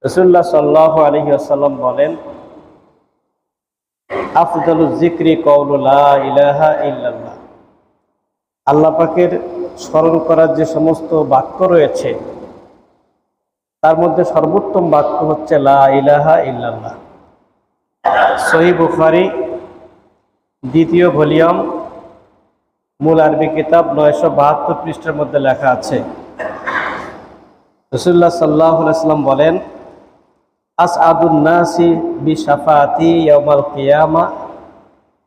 রাসূলুল্লাহ সাল্লাল্লাহু আলাইহি ওয়াসাল্লাম বলেন, আফদালুজ যিকরি কওলু লা ইলাহা ইল্লাল্লাহ। আল্লাহ পাকের স্মরণ করার যে সমস্ত বাক্য রয়েছে তার মধ্যে সর্বোত্তম বাক্য হচ্ছে লা ইলাহা ইল্লাল্লাহ। সহিহ বুখারী দ্বিতীয় ভলিউম মূল আরবি কিতাব 972 পৃষ্ঠার মধ্যে লেখা আছে, রাসূলুল্লাহ সাল্লাল্লাহু আলাইহি ওয়াসাল্লাম বলেন, আসআদুন নাসি বিশাফাতি ইয়াউমাল কিয়ামা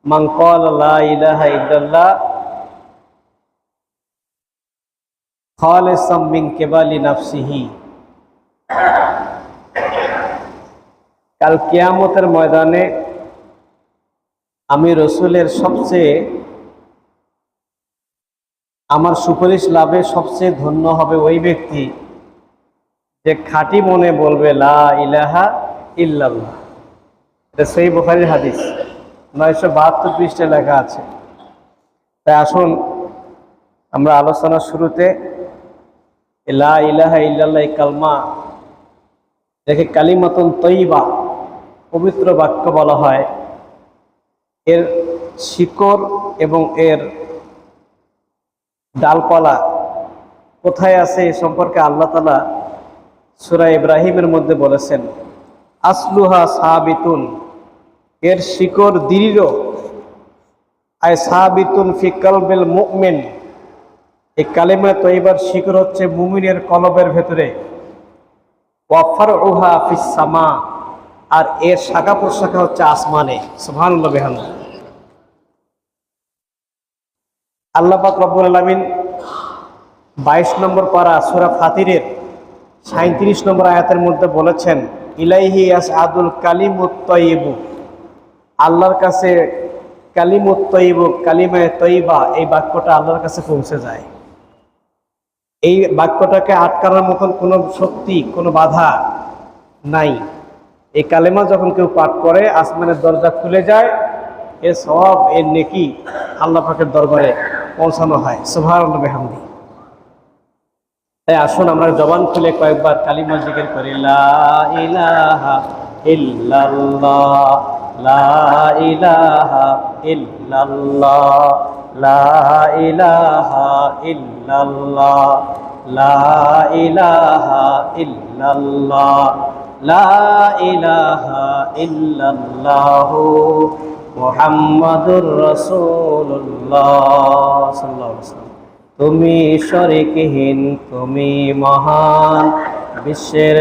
মান ক্বালা লা ইলাহা ইল্লাল্লাহ খালিসাম মিন কিবালি নাফসিহি। কাল কিয়ামতের ময়দানে আমি রসুলের আমার সুপারিশ লাভে সবচেয়ে ধন্য হবে ওই ব্যক্তি যে খাঁটি মনে বলবে লা ইলাহা ইল্লাল্লাহ। এটা সহিহ বুখারীর হাদিস, 972 পৃষ্ঠায় লেখা আছে। তাই আসুন আমরা আলোচনার শুরুতে লা ইলাহা ইল্লাল্লাহ এই কালমা, যাকে কালিমাতুন তয়্যিবা পবিত্র বাক্য বলা হয়, এর শিকড় এবং এর ডালপালা কোথায় আছে এ সম্পর্কে আল্লাহ তাআলা সূরা ইব্রাহিমের মধ্যে বলেছেন, আসলুহা সাবিতুন, এর শিকড় দৃঢ়, আয় সাবিতুন ফি কলবিল মুমিন, এই কালিমা তয়্যিবার শিকড় হচ্ছে মুমিনের কলবের ভেতরে, ওয়া ফারউহা ফিস সামা, আর এর শাখা প্রশাখা হচ্ছে আসমানে। সুবহানাল্লাহ বিহামদিহি। আল্লাহ পাক রব্বুল আলামিন 22 নম্বর পারা সূরা ফাতিরের 37 নম্বর আয়াতের মধ্যে বলেছেন, ইলাইহি ইয়াসআদুল কালিমুত তয়্যিবু, আল্লাহর কাছে কালিমুত তয়্যিবু, কালিমায়ে তয়্যিবা, এই বাক্যটা আল্লাহর কাছে পৌঁছে যায়। এই বাক্যটাকে আটকানোর মতন কোনো শক্তি, কোনো বাধা নাই। এই কালেমা যখন কেউ পাঠ করে আসমানের দরজা খুলে যায়, এর সওয়াব, এর নেকি আল্লাহ পাকের দরবারে পৌঁছানো হয়। সুবহানাল্লাহ বিহামদিহি। তাই আসুন আমরা জবান খুলে কয়েকবার কালিমা জিকির করি, লা ইলাহা ইল্লাল্লাহ, লা ইলাহা ইল্লাল্লাহ, লা ইলাহা ইল্লাল্লাহ, লা ইলাহা ইল্লাল্লাহ, লা ইলাহা ইল্লাল্লাহু মুহাম্মাদুর রাসূলুল্লাহ সাল্লাল্লাহু আলাইহি ওয়াসাল্লাম। তুমি শরীকহীন, তুমি মহান, বিশ্বের